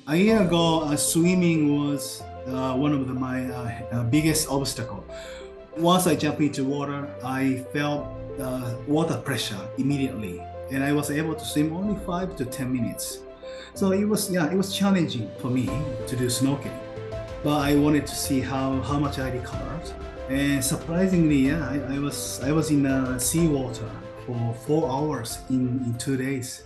A year ago, swimming was one of my biggest obstacle. Once I jumped into water, I felt water pressure immediately, and I was able to swim only 5 to 10 minutes. So it was challenging for me to do snorkeling, but I wanted to see how much I recovered. And surprisingly, I was in seawater for 4 hours in 2 days.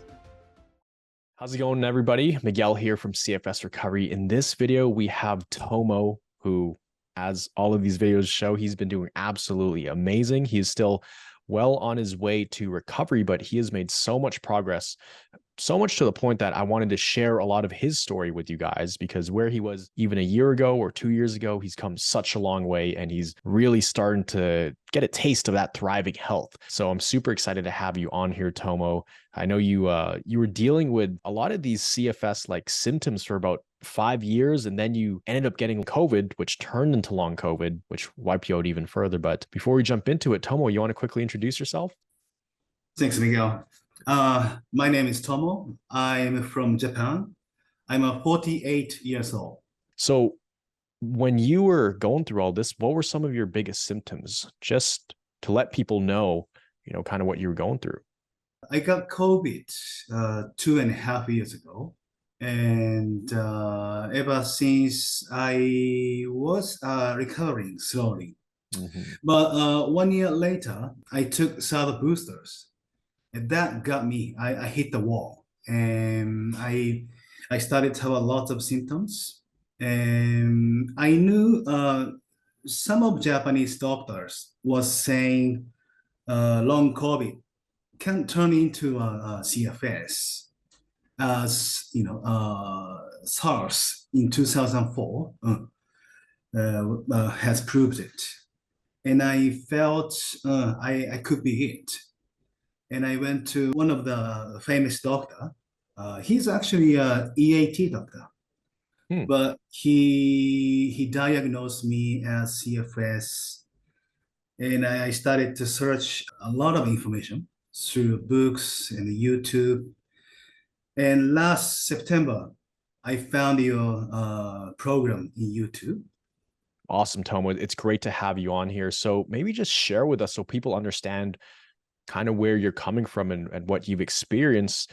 How's it going, everybody? Miguel here from CFS Recovery. In this video, we have Tomo, who, as all of these videos show, he's been doing absolutely amazing. He's still well on his way to recovery, but he has made so much progress, so much to the point that I wanted to share a lot of his story with you guys, because where he was even a year ago or 2 years ago, he's come such a long way and he's really starting to get a taste of that thriving health. So I'm super excited to have you on here, Tomo. I know you were dealing with a lot of these CFS like symptoms for about 5 years, and then you ended up getting COVID, which turned into long COVID, which wiped you out even further. But before we jump into it, Tomo, you want to quickly introduce yourself? Thanks, Miguel. My name is Tomo. I'm from Japan. I'm 48 years old. So when you were going through all this, what were some of your biggest symptoms? Just to let people know, kind of what you were going through. I got COVID 2.5 years ago. And ever since I was recovering slowly. But 1 year later, I took third boosters. And that got me. I hit the wall. And I started to have a lot of symptoms. And I knew some of Japanese doctors was saying long COVID can turn into a CFS, as SARS in 2004 has proved it. And I felt I could be it. And I went to one of the famous doctor. He's actually a EAT doctor, but he diagnosed me as CFS. And I started to search a lot of information through books and YouTube. And last September, I found your program in YouTube. Awesome, Tomo. It's great to have you on here. So maybe just share with us so people understand kind of where you're coming from and what you've experienced.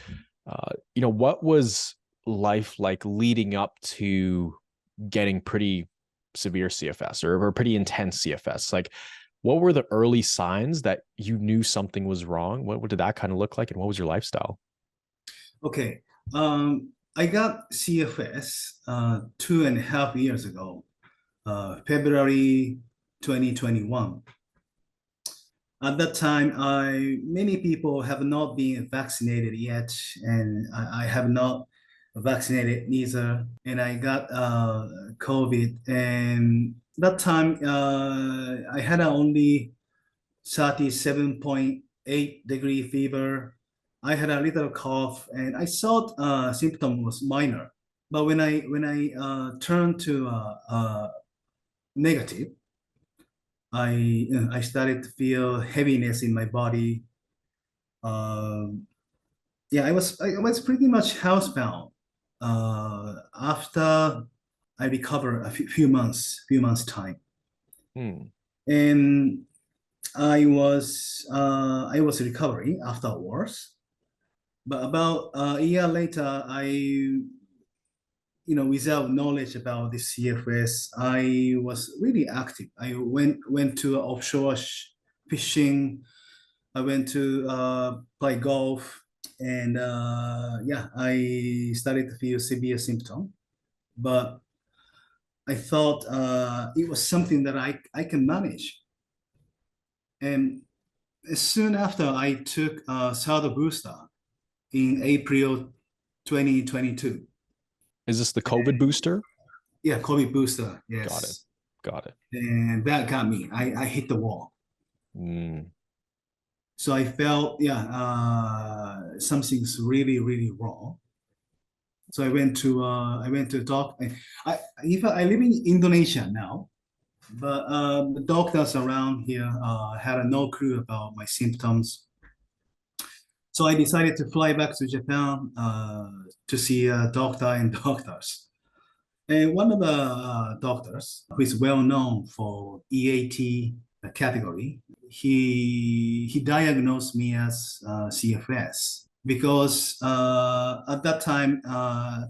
What was life like leading up to getting pretty severe CFS or pretty intense CFS? Like, what were the early signs that you knew something was wrong? What did that kind of look like, and what was your lifestyle? Okay. I got CFS 2.5 years ago, February 2021. At that time, many people have not been vaccinated yet, and I have not vaccinated neither. And I got COVID, and that time I had only 37.8-degree fever. I had a little cough, and I thought symptom was minor. But when I turned to negative, I started to feel heaviness in my body. I was pretty much housebound. After I recovered a few months time, and I was recovering afterwards. But about a year later, without knowledge about the CFS, I was really active. I went to offshore fishing. I went to play golf, and I started to feel severe symptom. But I thought it was something that I can manage. And soon after, I took third booster in April 2022. Is this the COVID booster? Yeah, COVID booster. Yes. Got it. Got it. And that got me. I hit the wall. So I felt, something's really, really wrong. So I went to doc. I live in Indonesia now, but the doctors around here had no clue about my symptoms. So I decided to fly back to Japan to see a doctor and doctors. And one of the doctors who is well known for EAT category, he diagnosed me as CFS because at that time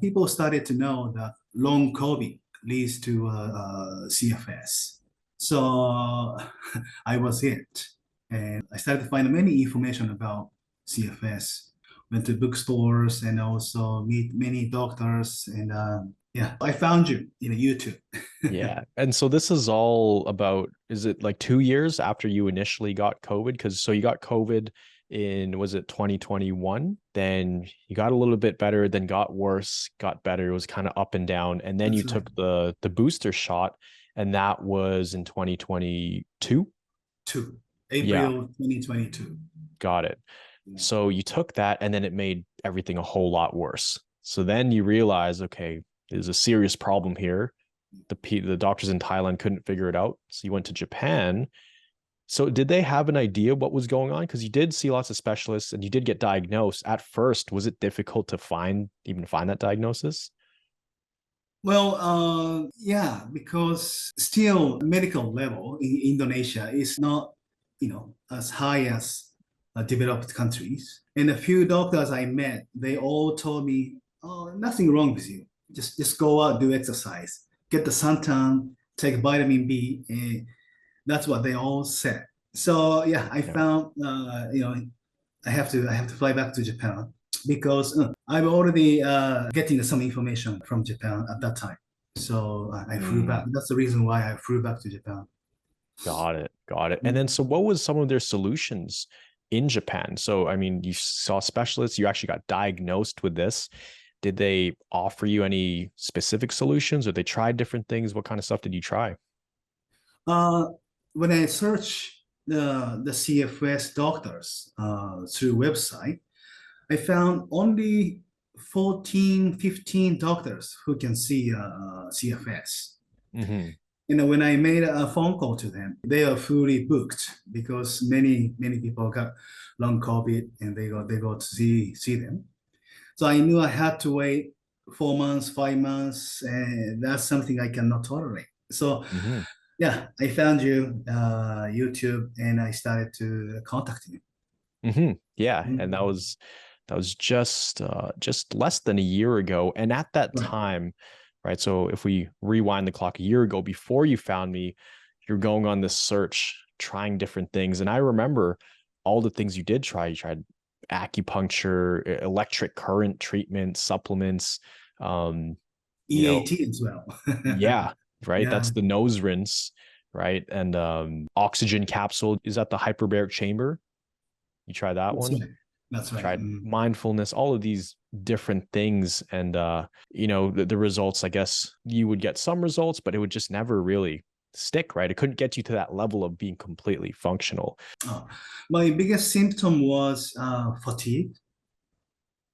people started to know that long COVID leads to CFS. So I was it, and I started to find many information about CFS. Went to bookstores and also meet many doctors and yeah, I found you in YouTube. Yeah. And so this is all about, is it like 2 years after you initially got COVID? Because so you got COVID in, was it 2021? Then you got a little bit better, then got worse, got better. It was kind of up and down. And then you That's right. took the booster shot, and that was in 2022. Two, Yeah, April 2022. got it. Yeah. So you took that and then it made everything a whole lot worse. So then you realize, okay, there's a serious problem here. The doctors in Thailand couldn't figure it out. So you went to Japan. So did they have an idea what was going on? Because you did see lots of specialists and you did get diagnosed. At first, was it difficult to even find that diagnosis? Well, yeah, because still medical level in Indonesia is not, as high as developed countries. And a few doctors I met, they all told me, "Oh, nothing wrong with you. Just go out, do exercise, get the suntan, take vitamin B." That's what they all said. So yeah, I Yeah. found, I have to fly back to Japan because I'm already getting some information from Japan at that time. So I flew back. Mm, That's the reason why I flew back to Japan. got it. Got it. And then so what was some of their solutions in Japan? So I mean, you saw specialists, you actually got diagnosed with this. Did they offer you any specific solutions or they tried different things? What kind of stuff did you try? Uh, when I search the CFS doctors through website, I found only 14, 15 doctors who can see CFS. Hmm. When I made a phone call to them, they are fully booked because many people got long COVID and they go to see them. So I knew I had to wait 4 months, 5 months, and that's something I cannot tolerate. So Hmm. yeah, I found you YouTube and I started to contact you. Hmm. Yeah, and Mhm. that was just less than a year ago. And at that Right. time, right? So if we rewind the clock a year ago, before you found me, you're going on this search, trying different things. And I remember all the things you did try. You tried acupuncture, electric current treatment, supplements, um, you know, EAT as well. yeah, right. Yeah, That's the nose rinse, right? And oxygen capsule is that the hyperbaric chamber. You try that that's one. right. That's right. Tried mindfulness, all of these different things. And the results, I guess you would get some results, but it would just never really stick, right? It couldn't get you to that level of being completely functional. Oh, my biggest symptom was fatigue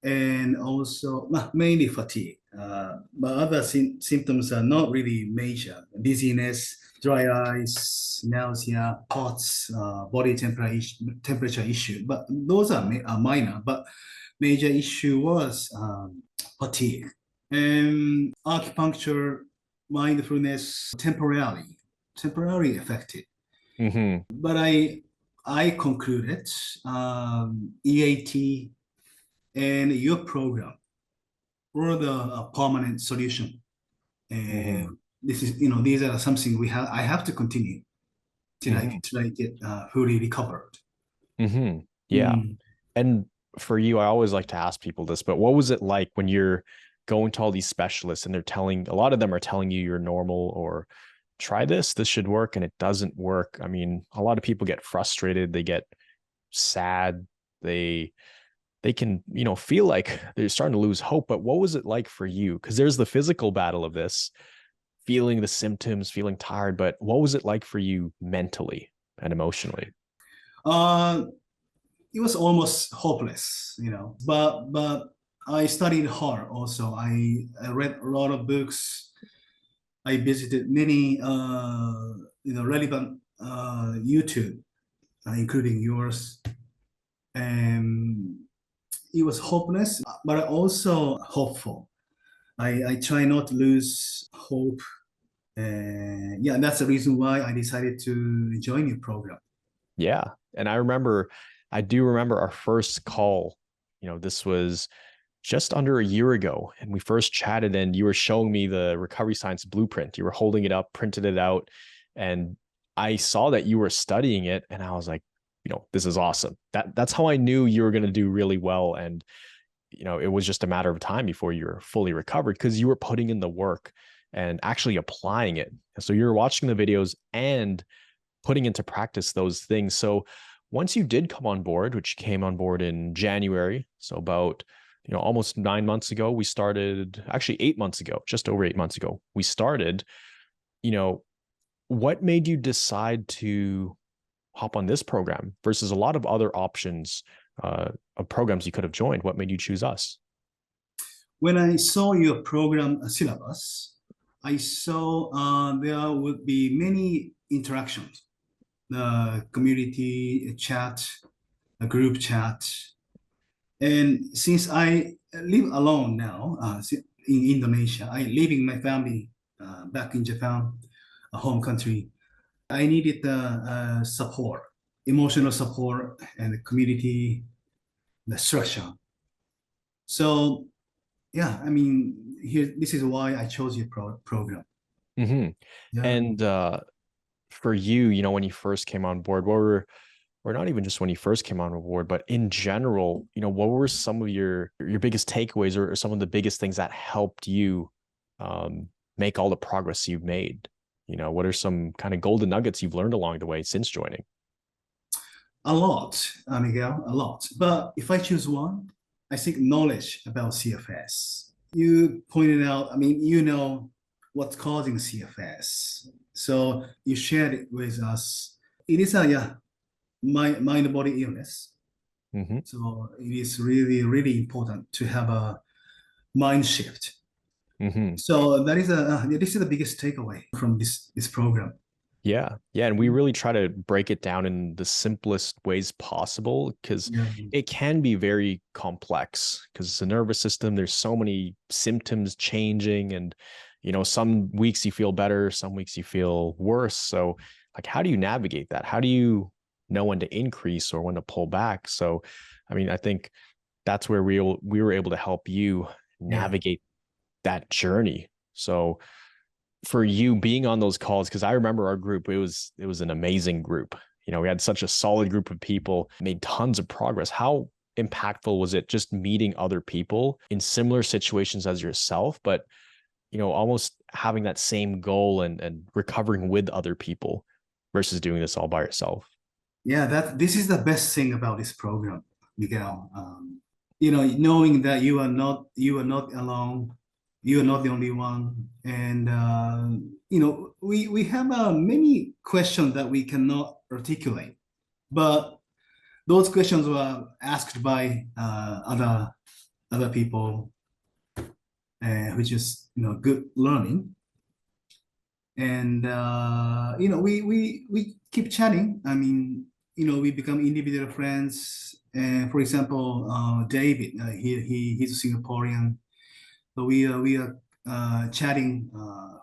and also mainly fatigue. But other symptoms are not really major. Dizziness, dry eyes, nausea, POTS, body temperature issue. But those are minor. But major issue was fatigue. And acupuncture, mindfulness, temporarily affected. Hmm. But I concluded EAT and your program were the permanent solution. Hmm. And these are something I have to continue Hmm. till I get fully recovered. Hmm. Yeah. Mm. And for you, I always like to ask people this, but what was it like when you're going to all these specialists and a lot of them are telling you you're normal or try this should work, and it doesn't work? I mean, a lot of people get frustrated, they get sad, they can, feel like they're starting to lose hope. But what was it like for you? Because there's the physical battle of this, feeling the symptoms, feeling tired, but what was it like for you mentally and emotionally? Uh, it was almost hopeless, But I studied hard. Also, I read a lot of books. I visited many relevant YouTube, including yours. And was hopeless, but also hopeful. I try not to lose hope. And yeah, that's the reason why I decided to join your program. Yeah. And I do remember our first call. This was just under a year ago, and we first chatted, and you were showing me the recovery science blueprint. You were holding it up, printed it out, and I saw that you were studying it, and I was like, this is awesome. That's how I knew you were going to do really well. And it was just a matter of time before you were fully recovered, because you were putting in the work and actually applying it. So you're watching the videos and putting into practice those things. So once you did come on board, which came on board in January, so about almost 9 months ago, we started, actually 8 months ago, just over 8 months ago, we started. What made you decide to hop on this program versus a lot of other options of programs you could have joined? What made you choose us? When I saw your program syllabus, I saw there would be many interactions, the community chat, a group chat. And since I live alone now in Indonesia, I leaving my family back in Japan, a home country. I needed support, emotional support, and the community, the structure. So yeah, I mean, here this is why I chose your program. Mm-hmm. Yeah. And for you, when you first came on board, or not even just when you first came on board, but in general, what were some of your biggest takeaways, or some of the biggest things that helped you make all the progress you've made? What are some kind of golden nuggets you've learned along the way since joining? A lot, Miguel, a lot. But if I choose one, I think knowledge about CFS. You pointed out, I mean, you know what's causing CFS. So you shared it with us. It is a mind-body illness. Mm-hmm. So it is really, really important to have a mind shift. Mm-hmm. So that is this is the biggest takeaway from this program. Yeah. Yeah. And we really try to break it down in the simplest ways possible, because Yeah. it can be very complex, because it's a nervous system. There's so many symptoms changing, and, some weeks you feel better, some weeks you feel worse. So, like, how do you navigate that? How do you know when to increase or when to pull back? So, I mean, I think that's where we were able to help you Yeah. navigate that journey. So, for you being on those calls, because I remember our group, it was an amazing group. We had such a solid group of people, made tons of progress. How impactful was it just meeting other people in similar situations as yourself, but almost having that same goal, and recovering with other people versus doing this all by yourself? Yeah, this is the best thing about this program, Miguel. Knowing that you are not alone, you are not the only one, and we have many questions that we cannot articulate, but those questions were asked by other people, which is good learning. And we keep chatting. I mean, we become individual friends. And for example, David, he's a Singaporean, so we are chatting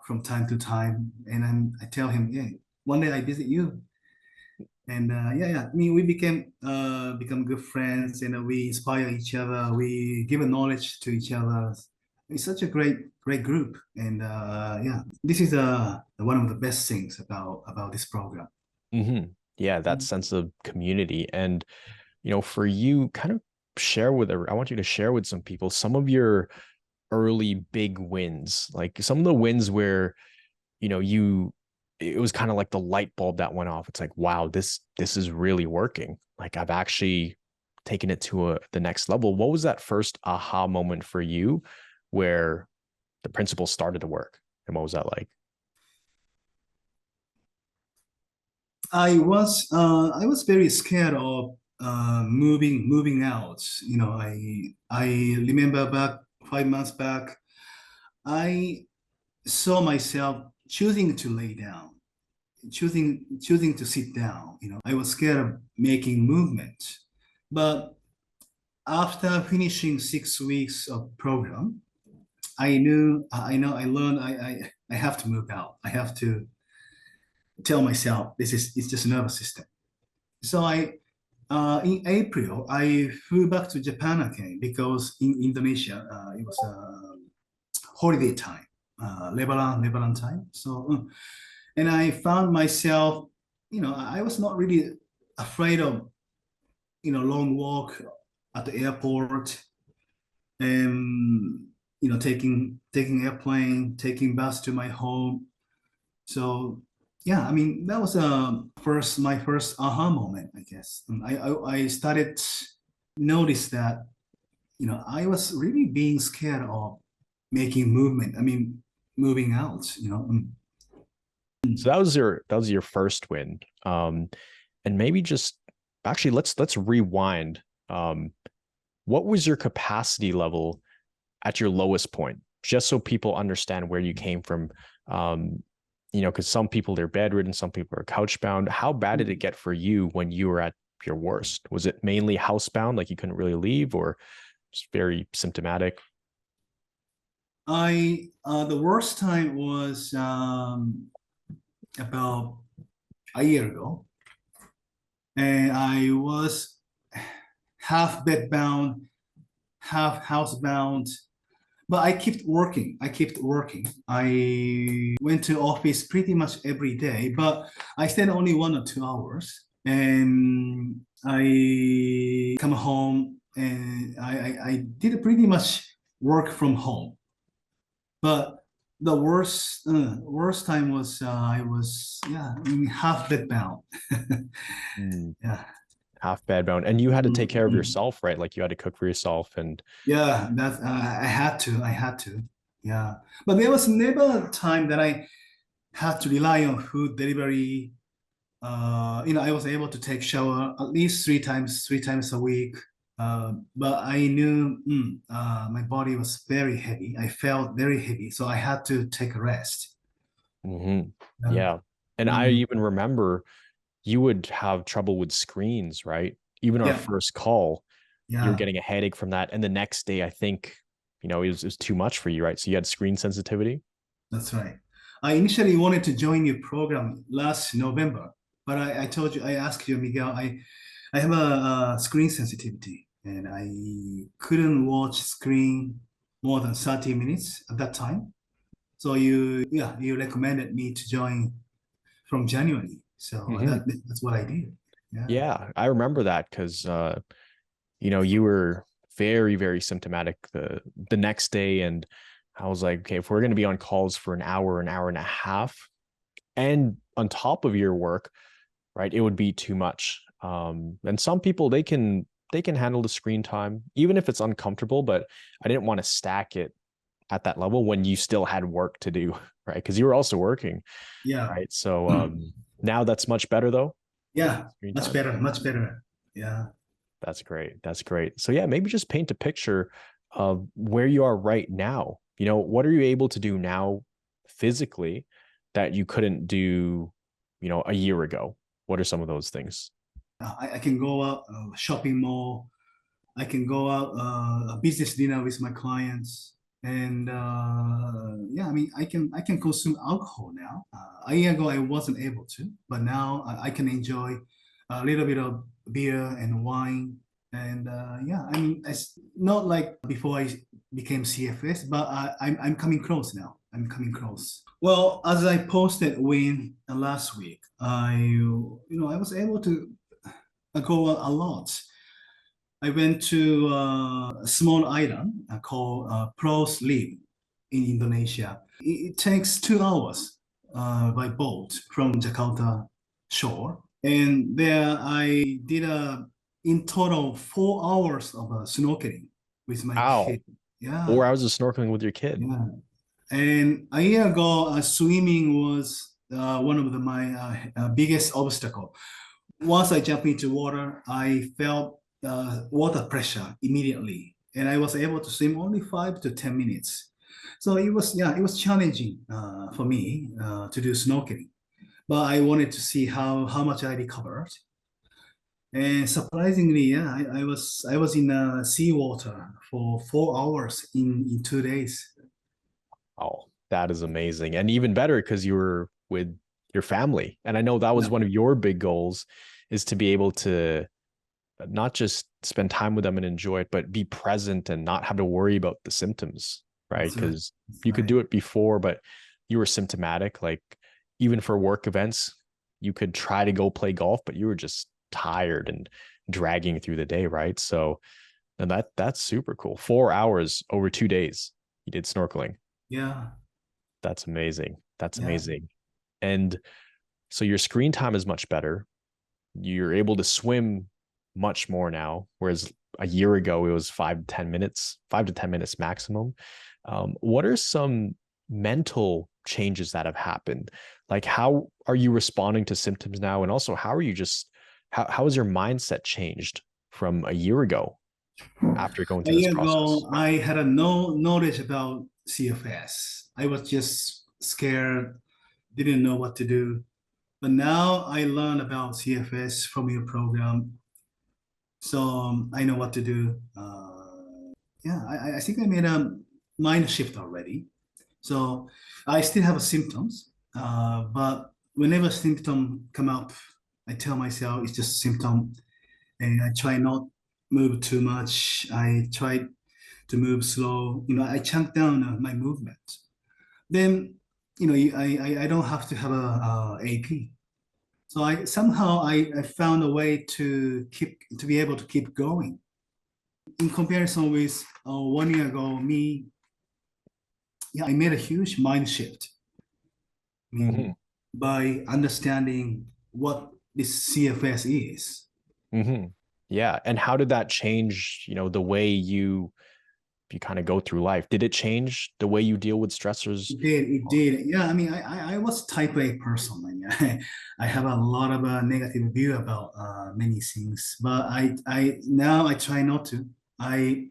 from time to time. And I tell him, yeah, one day I visit you. And yeah. I mean, we become good friends, and we inspire each other. We give a knowledge to each other. It's such a great group, and yeah, this is one of the best things about this program. Mm-hmm. Yeah, that sense of community. And for you, kind of I want you to share with some people some of your early big wins, like some of the wins where it was kind of like the light bulb that went off. It's like, wow, this is really working. Like, I've actually taken it to the next level. What was that first aha moment for you where the principles started to work, and what was that like? I was very scared of moving out. I remember back 5 months back, I saw myself choosing to lay down, choosing to sit down. I was scared of making movement, but after finishing 6 weeks of program, I learned I have to move out. I have to tell myself it's just nervous system. So in April, I flew back to Japan again because in Indonesia, it was holiday time, Lebanon time. So, and I found myself, I was not really afraid of, long walk at the airport and, taking airplane, taking bus to my home. So yeah, I mean, that was my first aha moment, I guess. And I started notice that, I was really being scared of making movement. I mean, moving out. So that was your first win. And maybe just actually let's rewind. What was your capacity level at your lowest point? Just so people understand where you came from. Because some people they're bedridden, some people are couchbound. How bad did it get for you when you were at your worst? Was it mainly housebound, like you couldn't really leave, or just very symptomatic? The worst time was about a year ago, and I was half bedbound, half housebound. But I kept working. I went to office pretty much every day, but I stayed only 1 or 2 hours. And I come home and I did pretty much work from home. But the worst time was I was half bedbound. Mm. Yeah. Half bedbound, and you had to take care of Mhm. yourself, right? Like you had to cook for yourself, and Yeah, that I had to. Yeah, but there was never a time that I had to rely on food delivery. I was able to take shower at least three times a week. But I knew my body was very heavy. I felt very heavy, so I had to take a rest. Mhm. Yeah. Yeah. And I Mm. even remember you would have trouble with screens, right? Even our Yeah, first call, you were yeah, getting a headache from that. And the next day, I think, it was too much for you, right? So you had screen sensitivity. that's right. I initially wanted to join your program last November, but I told you, I asked you, Miguel, I have a screen sensitivity and I couldn't watch screen more than 30 minutes at that time. So you recommended me to join from January. So Mhm. that's what I did. Yeah. Yeah, I remember that because you were very, very symptomatic the next day. And I was like, okay, if we're going to be on calls for an hour and a half, and on top of your work, right, it would be too much. And some people they can handle the screen time, even if it's uncomfortable, but I didn't want to stack it at that level when you still had work to do, right? Because you were also working, Yeah. right? So now that's much better though, Yeah. screen Much time. better. Much better. Yeah. That's great. That's great. So yeah, maybe just paint a picture of where you are right now. What are you able to do now physically that you couldn't do, a year ago? What are some of those things? I can go out shopping mall. I can go out a business dinner with my clients, and yeah, I mean, I can consume alcohol now. A year ago, I wasn't able to, but now I can enjoy a little bit of beer and wine, and yeah, I mean, it's not like before I became CFS, but I'm coming close now. I'm coming close. Well, as I posted Win last week, I was able to go a lot. I went to a small island called Pros League in Indonesia. It takes 2 hours by boat from Jakarta shore. And there I did in total 4 hours of snorkeling with my Wow. kid. Yeah, 4 hours of snorkeling with your kid. yeah. And a year ago, swimming was one of my biggest obstacle. Once I jumped into water, I felt water pressure immediately, and I was able to swim only 5 to 10 minutes. So it was challenging for me to do snorkeling, but I wanted to see how much I recovered. And surprisingly, yeah, I was in seawater for 4 hours in 2 days. Oh, that is amazing. And even better because you were with your family. And I know that was Yeah, one of your big goals is to be able to not just spend time with them and enjoy it, but be present and not have to worry about the symptoms, right? that's right. Because That's you could right. do it before, but you were symptomatic. Like even for work events, you could try to go play golf, but you were just tired and dragging through the day, right? So and that's super cool. 4 hours over 2 days. You did snorkeling. Yeah, That's amazing. That's yeah, amazing. And so your screen time is much better. You're able to swim much more now, whereas a year ago it was 5 to 10 minutes, 5 to 10 minutes maximum. What are some mental changes that have happened? Like, how are you responding to symptoms now? And also, how are you just, how has your mindset changed from a year ago after going a through this year process? ago, I had a no knowledge about CFS. I was just scared, didn't know what to do. But now I learned about CFS from your program, so I know what to do. Yeah, I think I made a mind shift already. So I still have symptoms, but whenever symptom come up, I tell myself it's just a symptom, and I try not move too much. I try to move slow. I chunk down my movement. Then, I don't have to have a AP. So I found a way to be able to keep going. In comparison with 1 year ago, me, yeah, I made a huge mind shift. I Mm-hmm. mean, by understanding what this CFS is. Mm-hmm. Yeah. And how did that change, the way you kind of go through life? Did it change the way you deal with stressors? It did. Yeah, I mean, I was type A person. I mean, I have a lot of negative view about many things, but now I try not to. I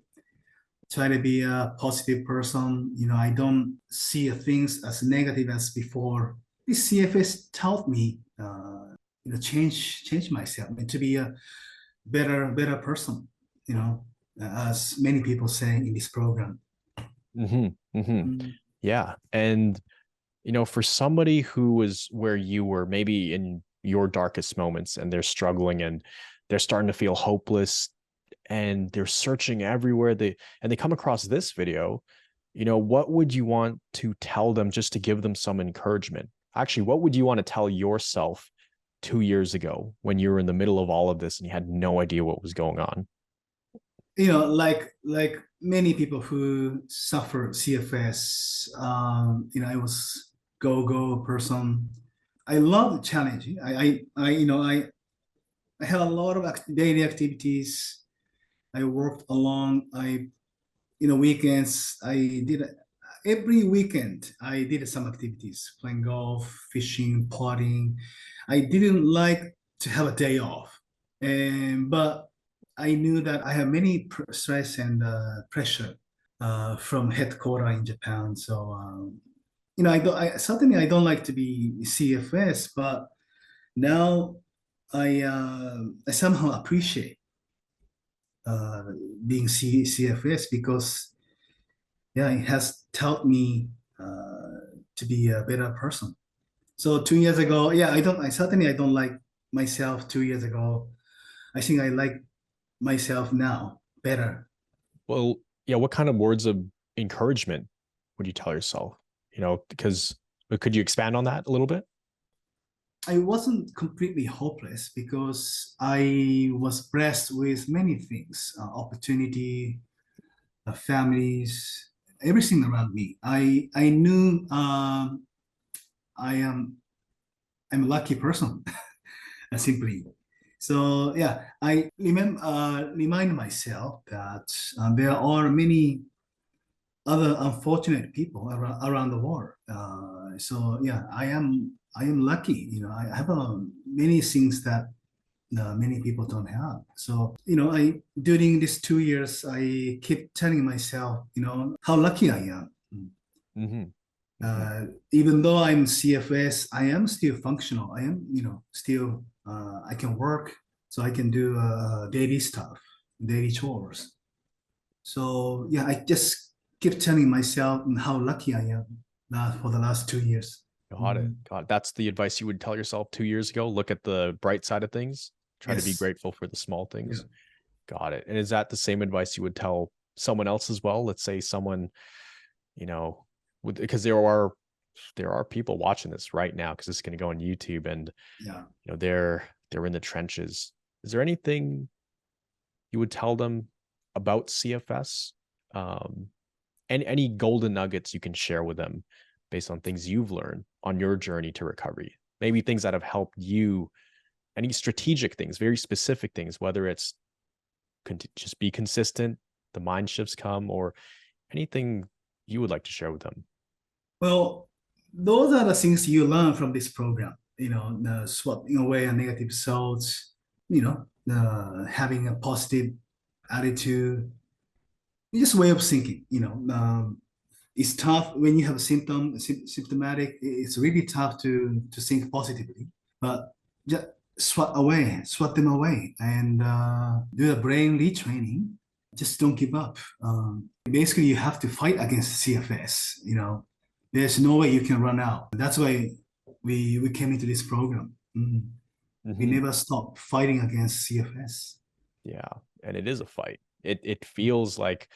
try to be a positive person. I don't see things as negative as before. This CFS taught me, change myself and to be a better person. You know, as many people say in this program. Mm-hmm. Mm-hmm. Mm. Yeah. And, for somebody who was where you were maybe in your darkest moments and they're struggling and they're starting to feel hopeless and they're searching everywhere, they come across this video, what would you want to tell them just to give them some encouragement? Actually, what would you want to tell yourself 2 years ago when you were in the middle of all of this and you had no idea what was going on? Like many people who suffer CFS, I was go person. I love the challenge. I had a lot of daily activities. I worked along. Weekends. I did every weekend. I did some activities, playing golf, fishing, potting. I didn't like to have a day off, and but I knew that I have many stress and pressure from headquarters in Japan. So certainly I don't like to be CFS, but now I somehow appreciate uh, being CFS because yeah, it has taught me to be a better person. So 2 years ago, yeah, I don't like myself 2 years ago. I think I like myself now better. Well, yeah, what kind of words of encouragement would you tell yourself? Because could you expand on that a little bit? I wasn't completely hopeless because I was blessed with many things, opportunity, families, everything around me. I knew I am I'm a lucky person, simply. So yeah, I remind myself that there are many other unfortunate people around the world. So yeah, I am lucky. I have many things that many people don't have. So I during these 2 years, I keep telling myself, how lucky I am. Mm-hmm. Mm-hmm. Even though I'm CFS, I am still functional. I am, still I can work. so I can do daily stuff, daily chores. So yeah, I just keep telling myself how lucky I am for the last 2 years. Got it. Mhm. God, that's the advice you would tell yourself 2 years ago. Look at the bright side of things. Try to be Yes. grateful for the small Yeah. things. Got it. And is that the same advice you would tell someone else as well? Let's say someone, because there are people watching this right now because it's going to go on YouTube and Yeah. they're in the trenches. Is there anything you would tell them about CFS? And any golden nuggets you can share with them based on things you've learned on your journey to recovery? Maybe things that have helped you, any strategic things, very specific things, whether it's just be consistent, the mind shifts come, or anything you would like to share with them. Well, those are the things you learn from this program. The swapping away a negative thoughts, having a positive attitude, just way of thinking. It's tough when you have a symptomatic. It's really tough to think positively, but just swat them away, and do a brain retraining. Just don't give up. Basically, you have to fight against CFS. There's no way you can run out. That's why we came into this program. We Mhm. never stop fighting against CFS. Yeah, and it is a fight. It feels like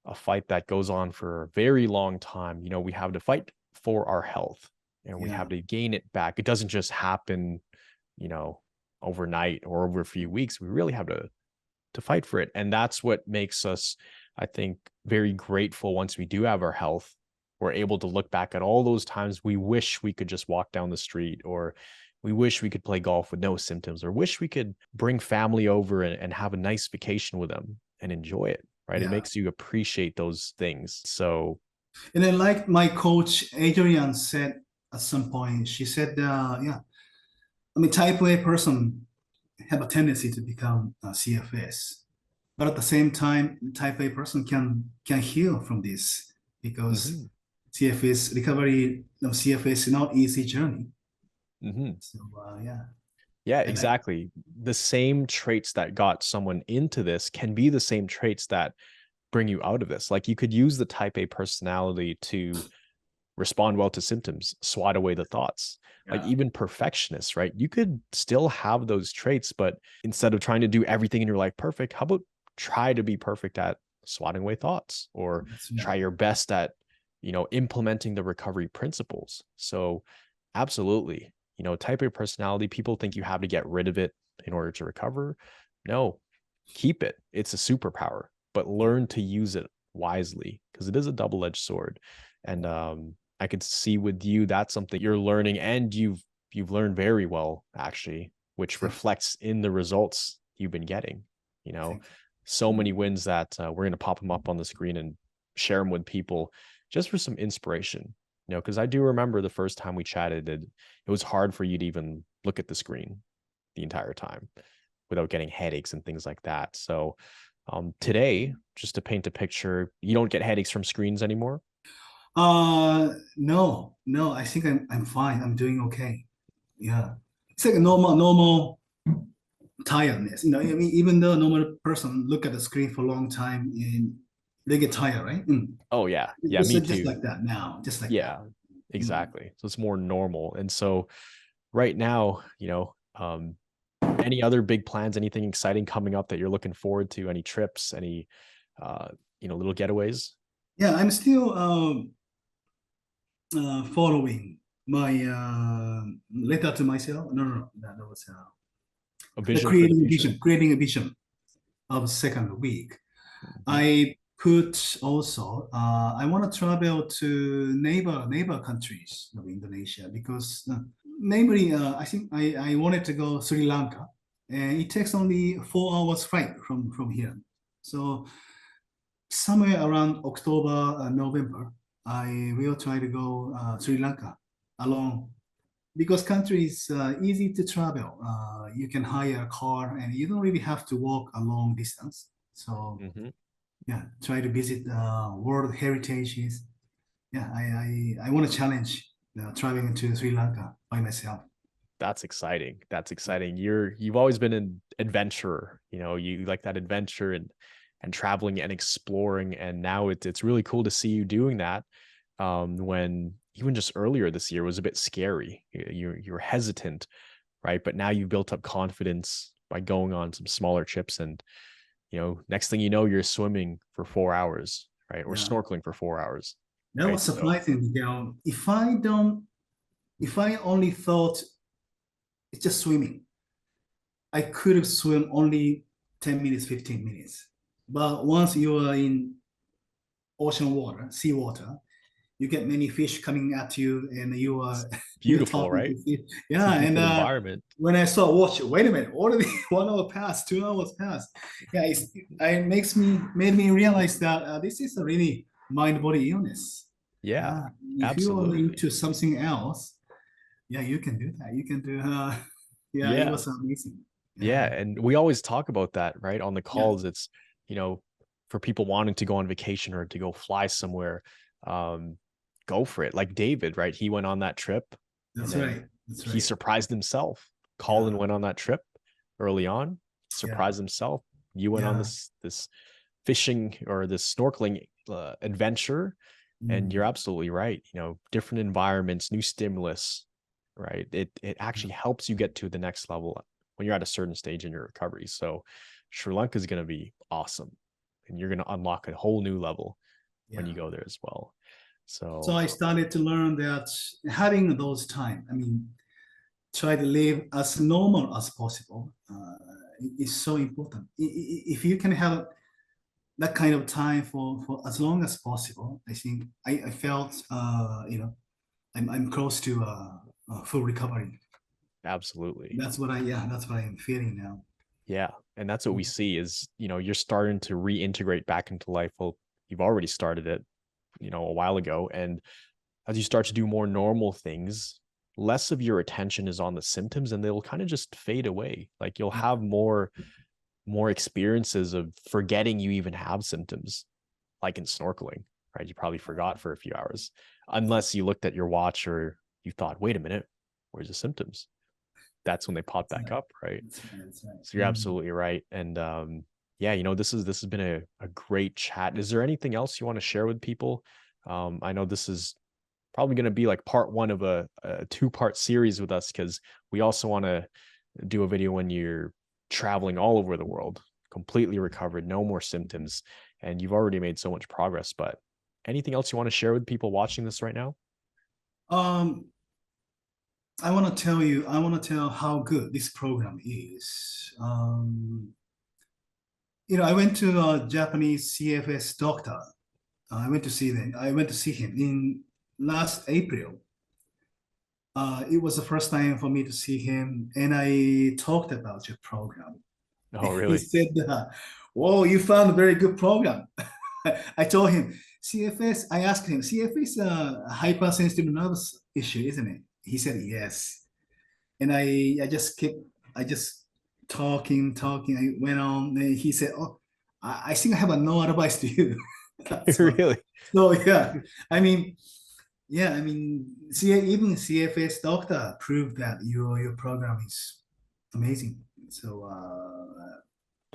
a fight that goes on for a very long time. We have to fight for our health and we Yeah, have to gain it back. It doesn't just happen, you know, overnight or over a few weeks. We really have to fight for it. And that's what makes us, I think, very grateful once we do have our health. We're able to look back at all those times we wish we could just walk down the street, or we wish we could play golf with no symptoms, or wish we could bring family over and have a nice vacation with them and enjoy it, right? It yeah. makes you appreciate those things. So, And then, like my coach Adrian said at some point, she said, "Yeah, I mean, type A person have a tendency to become CFS, but at the same time, type A person can heal from this because mhm, CFS recovery, no, CFS is not easy journey. mhm. So yeah, Yeah, and I, exactly. The same traits that got someone into this can be the same traits that bring you out of this. Like you could use the type A personality to respond well to symptoms, swat away the thoughts. Like yeah, even perfectionists, right? You could still have those traits, but instead of trying to do everything in your life perfect, how about try to be perfect at swatting away thoughts, or that's try right. your best at, implementing the recovery principles. So absolutely, type A personality, people think you have to get rid of it in order to recover. No, keep it. It's a superpower, but learn to use it wisely because it is a double-edged sword. And I could see with you that's something you're learning, and you've learned very well actually, which Thank, reflects in the results you've been getting. You know, thank you. so many wins that we're going to pop them up on the screen and share them with people just for some inspiration. Because I do remember the first time we chatted, it was hard for you to even look at the screen the entire time without getting headaches and things like that. So today, just to paint a picture, you don't get headaches from screens anymore. No, no, I think I'm fine. I'm doing okay. Yeah, it's like a normal tiredness. I mean, even though a normal person look at the screen for a long time and they get tired, right? Oh yeah, yeah, It's me just too. like that now, just like that. Yeah, exactly. So it's more normal. And so right now, any other big plans, anything exciting coming up that you're looking forward to? Any trips, any uh, little getaways? Yeah, I'm still following my letter to myself. No, that was A the vision for the future? creating a vision of second week. Mhm. I put also I want to travel to neighbor countries of Indonesia because namely I think I wanted to go Sri Lanka, and it takes only 4 hours flight from here. So somewhere around October, November, I will try to go Sri Lanka alone because country is easy to travel. You can hire a car and you don't really have to walk a long distance. So Mhm. yeah, try to visit World Heritages. Yeah, I want to challenge traveling to Sri Lanka by myself. That's exciting. That's exciting. You've always been an adventurer. You like that adventure and traveling and exploring. And now it's really cool to see you doing that. When even just earlier this year was a bit scary. You're hesitant, right? But now you've built up confidence by going on some smaller trips, and next thing you know, you're swimming for 4 hours, right? Or Yeah. snorkeling for 4 hours. That Right. was surprising. If I only thought it's just swimming, I could have swum only 10 minutes, 15 minutes. But once you are in ocean water, sea water, you get many fish coming at you, and you're Beautiful, talking right? to fish. It's a Yeah, and beautiful environment. when I saw watch, wait a minute, already 1 hour passed, 2 hours passed. Yeah, it made me realize that this is a really mind body illness. Yeah, If you are absolutely. into something else, yeah, you can do that. You can do. Yeah, it Yeah. was amazing. Yeah. Yeah, And we always talk about that, right? On the yeah, calls, it's, for people wanting to go on vacation or to go fly somewhere, um, go for it. Like David, right? He went on that trip and that's then right. That's he right. surprised himself. Colin Yeah, went on that trip early on, yeah, surprised himself. You went on yeah. this fishing or this snorkeling adventure, and you're Mm, absolutely right. Different environments, new stimulus, right? It yeah, actually helps you get to the next level when you're at a certain stage in your recovery. So Sri Lanka is going to be awesome, and you're going to unlock a whole new level when you yeah. go there as well. So So I started to learn that having those time, I mean, try to live as normal as possible is so important. If you can have that kind of time for as long as possible, I think I felt, I'm close to full recovery. absolutely. That's what I am feeling now. Yeah. And that's what we see is, you're starting to reintegrate back into life. Well, you've already started it, a while ago. And as you start to do more normal things, less of your attention is on the symptoms and they'll kind of just fade away. Like you'll Yeah, have more experiences of forgetting you even have symptoms, like in snorkeling, right? You probably forgot for a few hours, unless you looked at your watch or you thought, wait a minute, where's the symptoms? That's when they pop that's back right. up, right? That's right. That's right. So you're absolutely right. And yeah, this has been a great chat. Is there anything else you want to share with people? I know this is probably going to be like part one of a two-part series with us, because we also want to do a video when you're traveling all over the world, completely recovered, no more symptoms, and you've already made so much progress. But anything else you want to share with people watching this right now? Um, I want to tell how good this program is. I went to a Japanese CFS doctor. I went to see him in last April. It was the first time for me to see him, and I talked about your program. Oh, He really? said, "Whoa, you found a very good program." I told him CFS. I asked him, CFS is a hypersensitive nervous issue, isn't it? He said yes, and I just talking. I went on, and he said, "Oh, I think I have a no advice to you." That's what. Really? So yeah, I mean, even CFS doctor proved that your program is amazing. So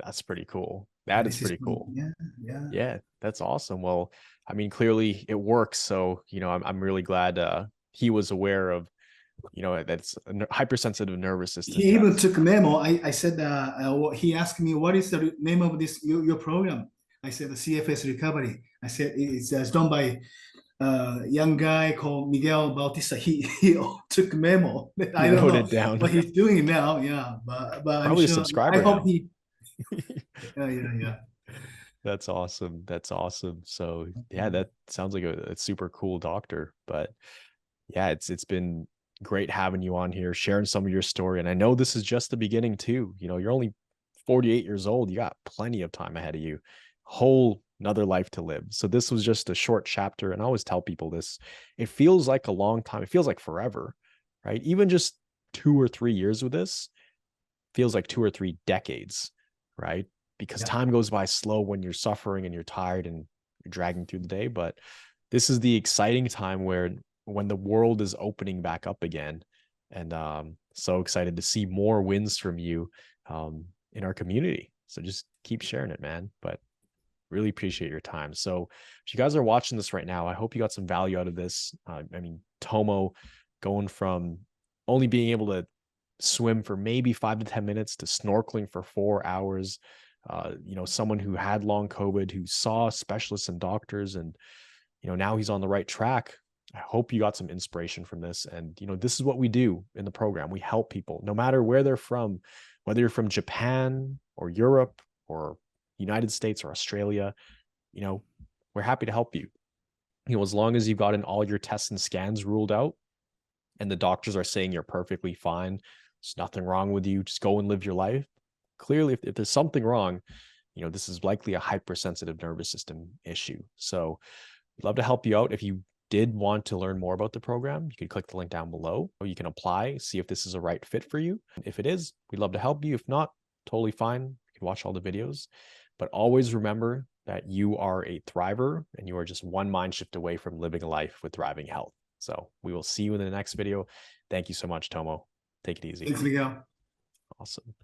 That's pretty cool. That is this is pretty cool. yeah, yeah. Yeah, that's awesome. Well, I mean, clearly it works. So, I'm really glad he was aware of, that's a hypersensitive nervous system He even test. took a memo. I said he asked me what is the name of this your program. I said the CFS recovery. I said it's done by young guy called Miguel Bautista. He took a memo. He I don't wrote know it down. what he's doing now. Yeah, but I'm Probably a sure. I subscriber hope now. he. Yeah. That's awesome. That's awesome. So yeah, Mm. that sounds like a super cool doctor. But yeah, it's been great having you on here, sharing some of your story. And I know this is just the beginning too. You're only 48 years old. You got plenty of time ahead of you, whole another life to live. So this was just a short chapter. And I always tell people this, it feels like a long time. It feels like forever, right? Even just 2 or 3 years with this feels like 2 or 3 decades, right? Because Yeah, time goes by slow when you're suffering and you're tired and you're dragging through the day. But this is the exciting time where when the world is opening back up again, And so excited to see more wins from you in our community. So just keep sharing it, man. But really appreciate your time. So if you guys are watching this right now, I hope you got some value out of this. I mean, Tomo going from only being able to swim for maybe 5 to 10 minutes to snorkeling for 4 hours. Someone who had long COVID, who saw specialists and doctors, and now he's on the right track. I hope you got some inspiration from this. And this is what we do in the program. We help people no matter where they're from, whether you're from Japan or Europe or United States or Australia. We're happy to help you. As long as you've gotten all your tests and scans ruled out and the doctors are saying you're perfectly fine, there's nothing wrong with you, just go and live your life. Clearly, if there's something wrong, this is likely a hypersensitive nervous system issue. So we'd love to help you out. If you did want to learn more about the program, you can click the link down below, or you can apply, see if this is a right fit for you. If it is, we'd love to help you. If not, totally fine. You can watch all the videos. But always remember that you are a thriver and you are just one mind shift away from living a life with thriving health. So we will see you in the next video. Thank you so much, Tomo. Take it easy. Thanks, Miguel. Awesome.